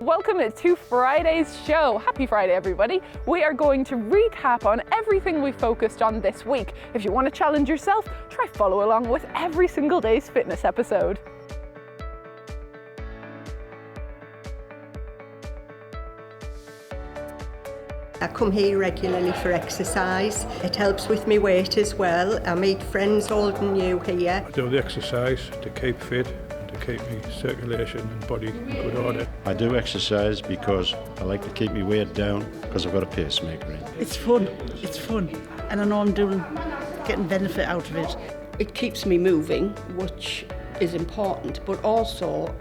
Welcome to Friday's show. Happy Friday, everybody. We are going to recap on everything we focused on this week. If you want to challenge yourself, try follow along with every single day's fitness episode. I come here regularly for exercise. It helps with my weight as well. I meet friends old and new here. I do the exercise to keep fit and to keep my circulation and body in good order. I do exercise because I like to keep my weight down because I've got a pacemaker in. It's fun, and I know I'm getting benefit out of it. It keeps me moving, which is important, but also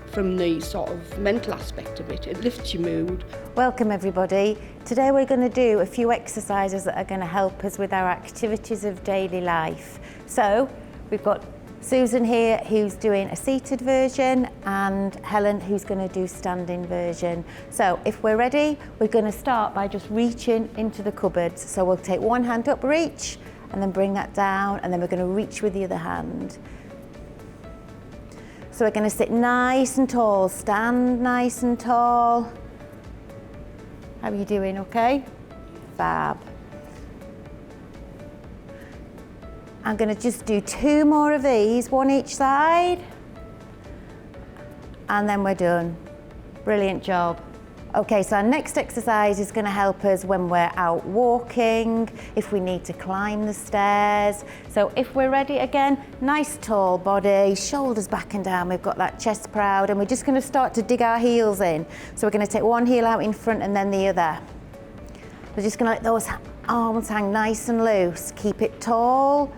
from the sort of mental aspect of it, it lifts your mood. Welcome everybody. Today we're going to do a few exercises that are going to help us with our activities of daily life. So we've got Susan here who's doing a seated version and Helen who's going to do standing version. So if we're ready, we're going to start by just reaching into the cupboards. So we'll take one hand up, reach, and then bring that down, and then we're going to reach with the other hand. So we're going to sit nice and tall, stand nice and tall. How are you doing, okay? Fab. I'm going to just do 2 more of these, one each side. And then we're done. Brilliant job. Okay, so our next exercise is going to help us when we're out walking, if we need to climb the stairs. So if we're ready again, nice tall body, shoulders back and down, we've got that chest proud, and we're just going to start to dig our heels in. So we're going to take one heel out in front and then the other. We're just going to let those arms hang nice and loose. Keep it tall.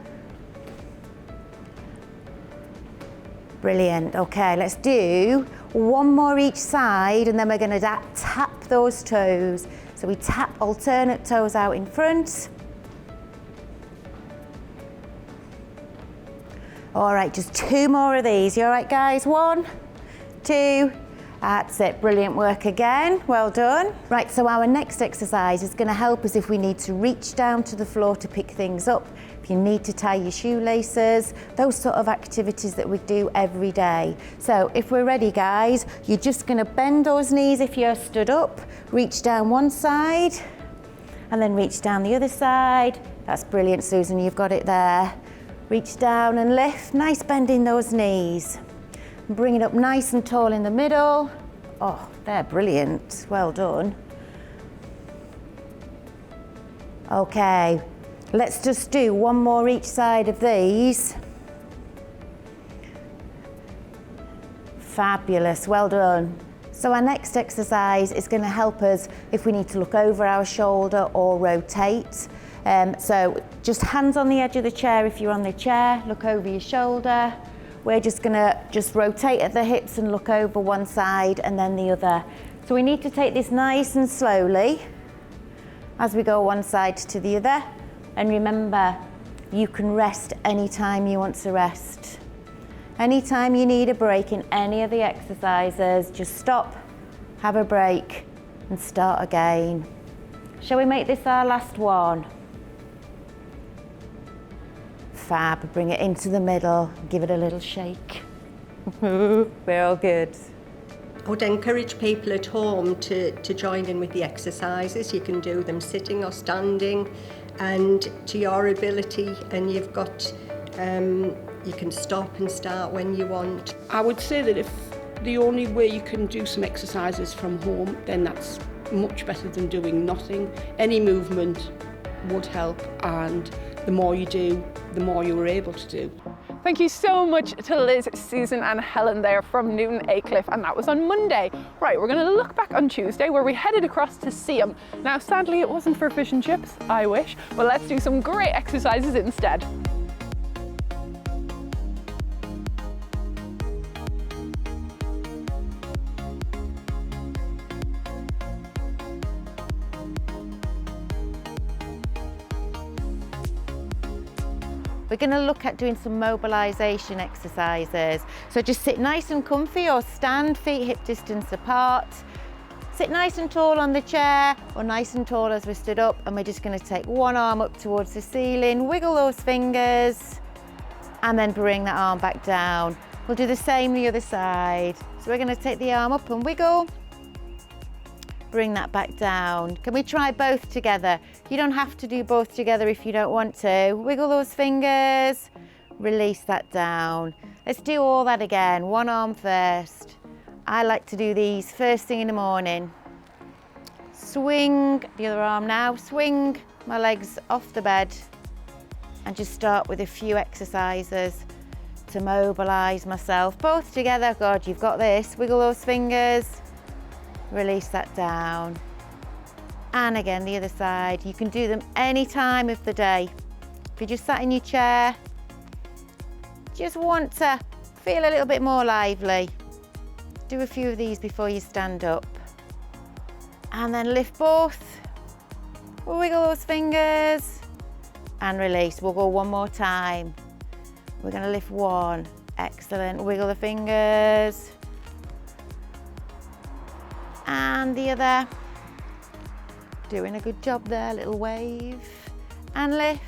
Brilliant. Okay, let's do 1 more each side, and then we're going to tap those toes. So we tap alternate toes out in front. All right, just 2 more of these. You all right, guys? 1, 2. That's it. Brilliant work again. Well done. Right, so our next exercise is going to help us if we need to reach down to the floor to pick things up, if you need to tie your shoelaces, those sort of activities that we do every day. So if we're ready, guys, you're just going to bend those knees if you're stood up, reach down one side, and then reach down the other side. That's brilliant, Susan, you've got it there. Reach down and lift. Nice bend in those knees. Bring it up nice and tall in the middle. Oh, they're brilliant. Well done. Okay, let's just do 1 more each side of these. Fabulous, well done. So our next exercise is going to help us if we need to look over our shoulder or rotate. So just hands on the edge of the chair if you're on the chair, look over your shoulder. We're just going to rotate at the hips and look over one side and then the other. So we need to take this nice and slowly as we go one side to the other. And remember, you can rest anytime you want to rest. Anytime you need a break in any of the exercises, just stop, have a break and start again. Shall we make this our last one? Fab, bring it into the middle, give it a little shake. We're all good. I would encourage people at home to join in with the exercises. You can do them sitting or standing, and to your ability, and you've got, you can stop and start when you want. I would say that if the only way you can do some exercises from home, then that's much better than doing nothing. Any movement would help, and the more you do, the more you were able to do. Thank you so much to Liz, Susan and Helen there from Newton Aycliffe, and that was on Monday. Right, we're going to look back on Tuesday where we headed across to Seaham. Now sadly it wasn't for fish and chips, I wish, but let's do some great exercises instead. We're going to look at doing some mobilisation exercises. So just sit nice and comfy or stand, feet hip distance apart. Sit nice and tall on the chair or nice and tall as we stood up, and we're just going to take one arm up towards the ceiling, wiggle those fingers and then bring that arm back down. We'll do the same the other side. So we're going to take the arm up and wiggle bring that back down. Can we try both together? You don't have to do both together if you don't want to. Wiggle those fingers, release that down. Let's do all that again, one arm first. I like to do these first thing in the morning. Swing the other arm now, swing my legs off the bed and just start with a few exercises to mobilise myself. Both together, God, you've got this. Wiggle those fingers, release that down. And again, the other side. You can do them any time of the day. If you just sat in your chair, just want to feel a little bit more lively, do a few of these before you stand up. And then lift both, wiggle those fingers and release. We'll go one more time. We're going to lift one, excellent, wiggle the fingers. And the other, doing a good job there, little wave. And lift,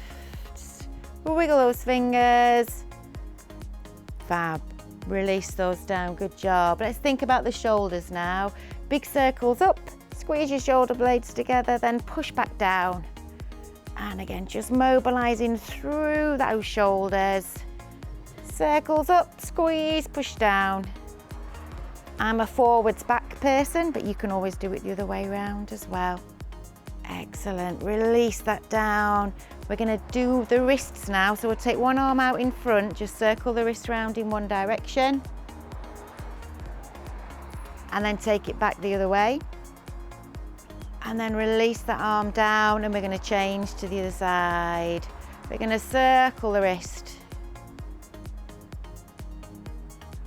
wiggle those fingers. Fab, release those down, good job. Let's think about the shoulders now. Big circles up. Squeeze your shoulder blades together, then push back down. And again, just mobilising through those shoulders. Circles up, squeeze, push down. I'm a forwards back person, but you can always do it the other way around as well. Excellent, release that down. We're going to do the wrists now, so we'll take one arm out in front, just circle the wrist round in one direction. And then take it back the other way. And then release that arm down and we're going to change to the other side. We're going to circle the wrist.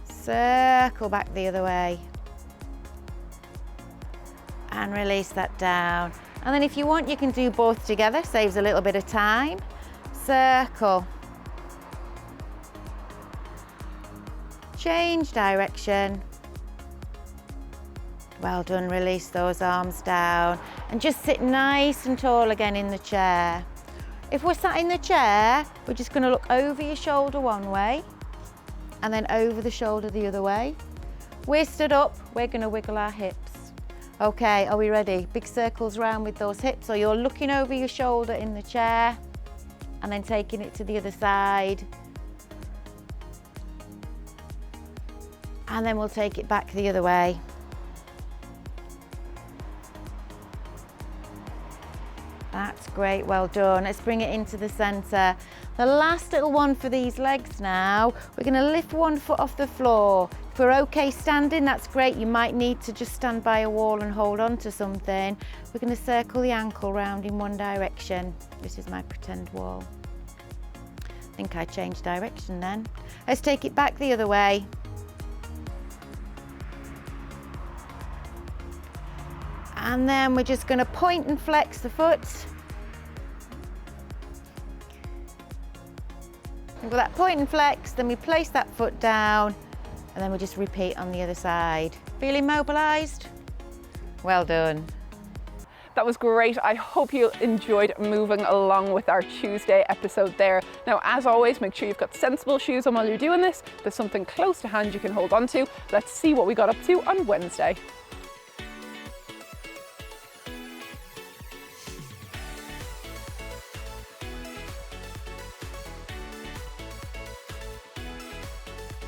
Circle back the other way. And release that down. And then if you want, you can do both together, saves a little bit of time. Circle. Change direction. Well done, release those arms down and just sit nice and tall again in the chair. If we're sat in the chair, we're just going to look over your shoulder one way and then over the shoulder the other way. We're stood up, we're going to wiggle our hips. Okay, are we ready? Big circles round with those hips, so you're looking over your shoulder in the chair and then taking it to the other side. And then we'll take it back the other way. That's great, well done. Let's bring it into the centre. The last little one for these legs now, we're going to lift one foot off the floor. If we're okay standing, that's great. You might need to just stand by a wall and hold on to something. We're going to circle the ankle round in one direction. This is my pretend wall. I think I changed direction then. Let's take it back the other way. And then we're just going to point and flex the foot. And with that point and flex, then we place that foot down and then we just repeat on the other side. Feeling mobilised? Well done. That was great. I hope you enjoyed moving along with our Tuesday episode there. Now, as always, make sure you've got sensible shoes on while you're doing this. There's something close to hand you can hold on to. Let's see what we got up to on Wednesday.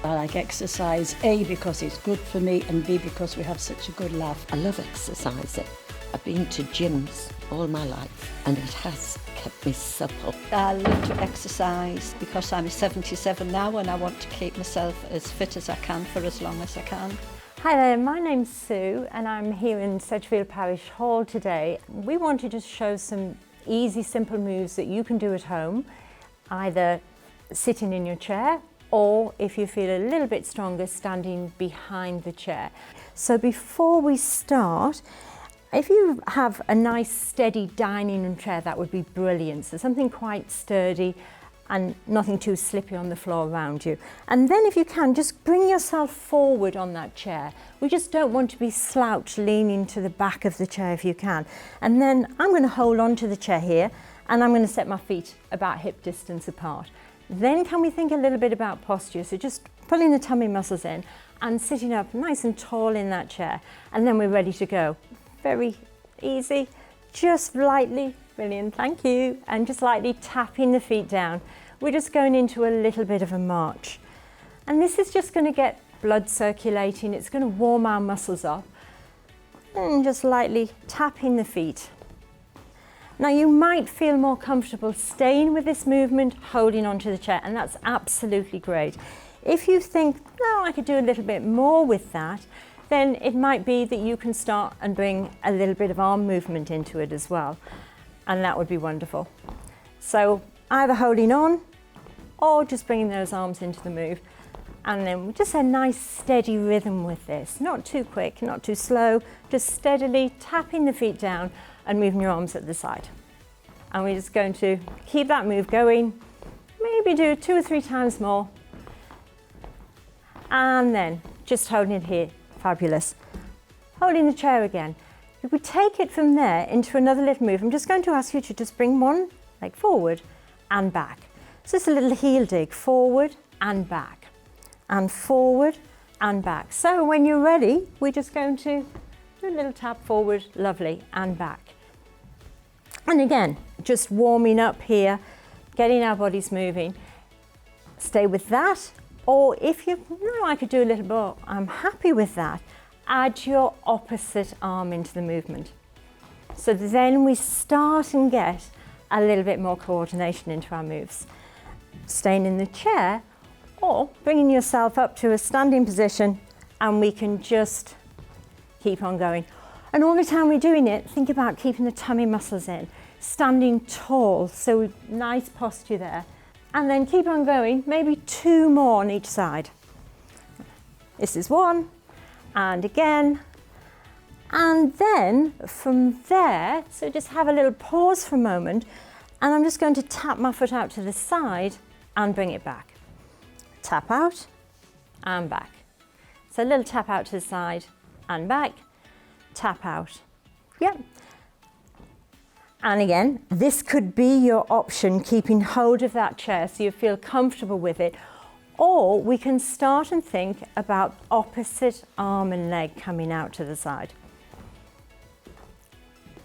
I like exercise, A, because it's good for me, and B, because we have such a good laugh. I love exercising. I've been to gyms all my life and it has kept me supple. I love to exercise because I'm 77 now and I want to keep myself as fit as I can for as long as I can. Hi there, my name's Sue and I'm here in Sedgefield Parish Hall today. We want to just show some easy, simple moves that you can do at home, either sitting in your chair or if you feel a little bit stronger, standing behind the chair. So before we start, if you have a nice steady dining room chair, that would be brilliant. So something quite sturdy and nothing too slippy on the floor around you. And then if you can, just bring yourself forward on that chair. We just don't want to be slouched, leaning to the back of the chair if you can. And then I'm going to hold on to the chair here and I'm going to set my feet about hip distance apart. Then can we think a little bit about posture? So just pulling the tummy muscles in and sitting up nice and tall in that chair. And then we're ready to go. very easy. Just lightly, brilliant, thank you, and just lightly tapping the feet down. We're just going into a little bit of a march. And this is just going to get blood circulating, it's going to warm our muscles up. And just lightly tapping the feet. Now you might feel more comfortable staying with this movement, holding onto the chair, and that's absolutely great. If you think, no, I could do a little bit more with that, then it might be that you can start and bring a little bit of arm movement into it as well. And that would be wonderful. So either holding on or just bringing those arms into the move. And then just a nice steady rhythm with this. Not too quick, not too slow, just steadily tapping the feet down and moving your arms at the side. And we're just going to keep that move going, maybe do 2 or 3 times more. And then just holding it here, fabulous. Holding the chair again. If we take it from there into another little move, I'm just going to ask you to just bring one leg forward and back. So it's a little heel dig, forward and back, and forward and back. So when you're ready, we're just going to do a little tap forward, lovely, and back. And again, just warming up here, getting our bodies moving. Stay with that, or if you know, I could do a little more, I'm happy with that, add your opposite arm into the movement. So then we start and get a little bit more coordination into our moves. Staying in the chair, or bringing yourself up to a standing position, and we can just keep on going. And all the time we're doing it, think about keeping the tummy muscles in, standing tall, so nice posture there. And then keep on going, maybe 2 more on each side. This is 1, and again. And then from there, so just have a little pause for a moment, and I'm just going to tap my foot out to the side and bring it back. Tap out and back. So a little tap out to the side and back, tap out. Yep. And again, this could be your option, keeping hold of that chair so you feel comfortable with it. Or we can start and think about opposite arm and leg coming out to the side.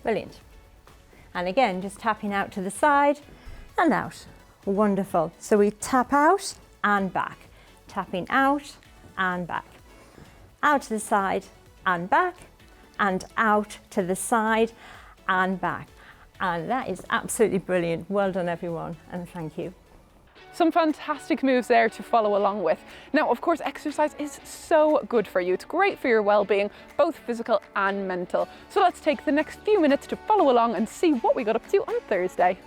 Brilliant. And again, just tapping out to the side and out. Wonderful. So we tap out and back, tapping out and back, out to the side and back, and out to the side and back. And that is absolutely brilliant. Well done, everyone, and thank you. Some fantastic moves there to follow along with. Now, of course, exercise is so good for you. It's great for your well-being, both physical and mental. So let's take the next few minutes to follow along and see what we got up to on Thursday.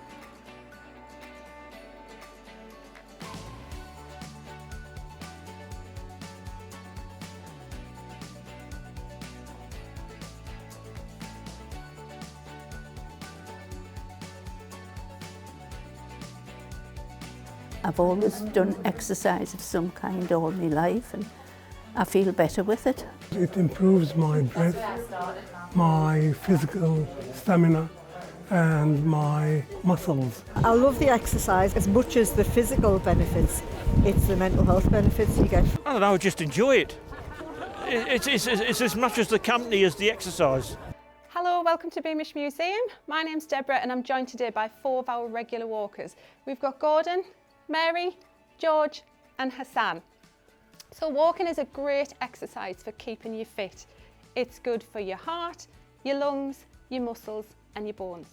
I've always done exercise of some kind all my life, and I feel better with it. It improves my breath, my physical stamina and my muscles. I love the exercise as much as the physical benefits. It's the mental health benefits you get. I don't know, just enjoy it. It's as much as the company as the exercise. Hello, welcome to Beamish Museum. My name's Deborah and I'm joined today by 4 of our regular walkers. We've got Gordon, Mary, George and Hassan. So walking is a great exercise for keeping you fit. It's good for your heart, your lungs, your muscles and your bones.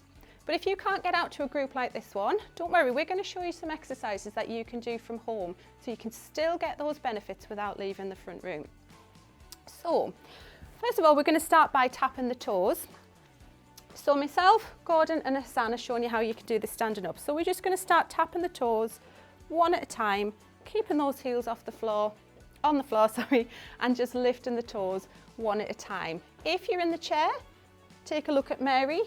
But if you can't get out to a group like this one, don't worry, we're going to show you some exercises that you can do from home so you can still get those benefits without leaving the front room. So, first of all, we're going to start by tapping the toes. So myself, Gordon and Hassan are showing you how you can do this standing up. So we're just going to start tapping the toes one at a time, keeping those heels on the floor, and just lifting the toes one at a time. If you're in the chair, take a look at Mary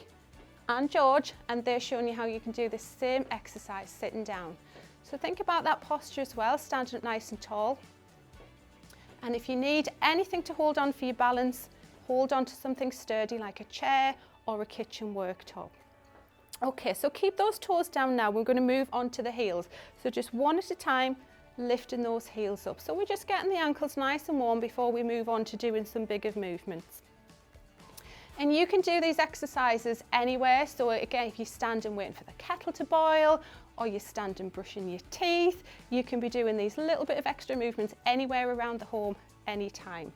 and George, and they're showing you how you can do this same exercise sitting down. So think about that posture as well, standing up nice and tall. And if you need anything to hold on for your balance, hold on to something sturdy like a chair or a kitchen worktop. Okay, so keep those toes down now. We're going to move on to the heels. So just one at a time, lifting those heels up. So we're just getting the ankles nice and warm before we move on to doing some bigger movements. And you can do these exercises anywhere. So again, if you're standing waiting for the kettle to boil, or you're standing brushing your teeth, you can be doing these little bit of extra movements anywhere around the home, anytime.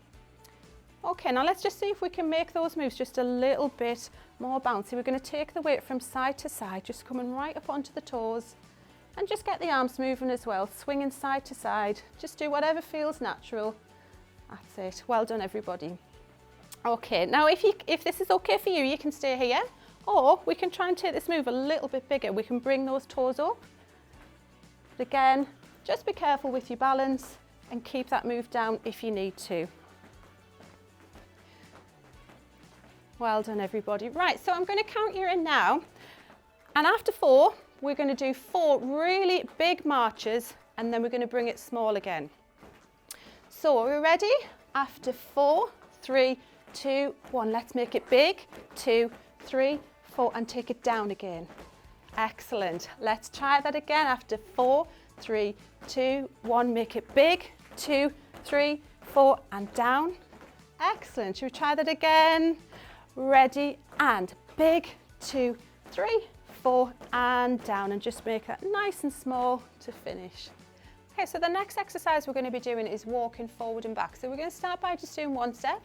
Okay, now let's just see if we can make those moves just a little bit more bouncy. We're going to take the weight from side to side, just coming right up onto the toes, and just get the arms moving as well, swinging side to side. Just do whatever feels natural. That's it. Well done, everybody. Okay, now if this is okay for you, you can stay here, or we can try and take this move a little bit bigger. We can bring those toes up. But again, just be careful with your balance and keep that move down if you need to. Well done, everybody. Right, so I'm going to count you in now, and after 4, we're going to do 4 really big marches, and then we're going to bring it small again. So are we ready? After 4, 3, 2, 1. Let's make it big. 2, 3, 4, and take it down again. Excellent. Let's try that again. After 4, 3, 2, 1. Make it big. 2, 3, 4, and down. Excellent. Should we try that again? Ready, and big. 2, 3, 4, and down, and just make that nice and small to finish. Okay, so the next exercise we're going to be doing is walking forward and back. So we're going to start by just doing 1 step,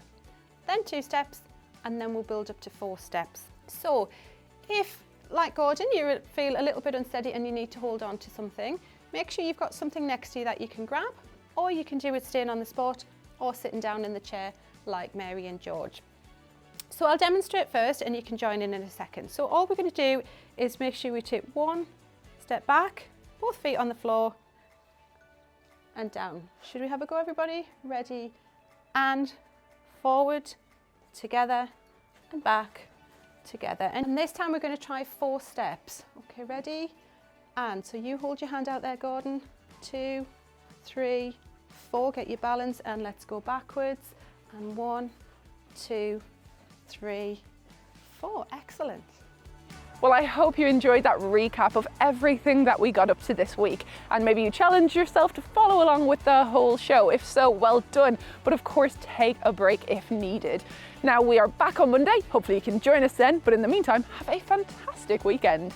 then 2 steps, and then we'll build up to 4 steps. So if, like Gordon, you feel a little bit unsteady and you need to hold on to something, make sure you've got something next to you that you can grab, or you can do it staying on the spot or sitting down in the chair like Mary and George. So I'll demonstrate first and you can join in a second. So all we're going to do is make sure we take 1 step back, both feet on the floor, and down. Should we have a go, everybody? Ready, and forward, together, and back, together. And this time we're going to try 4 steps. Okay, ready, and so you hold your hand out there, Gordon. 2, 3, 4, get your balance, and let's go backwards. And 1, 2, 3, 4. Excellent. Well, I hope you enjoyed that recap of everything that we got up to this week, and maybe you challenged yourself to follow along with the whole show. If so, well done. But of course, take a break if needed. Now, we are back on Monday. Hopefully you can join us then. But in the meantime, have a fantastic weekend.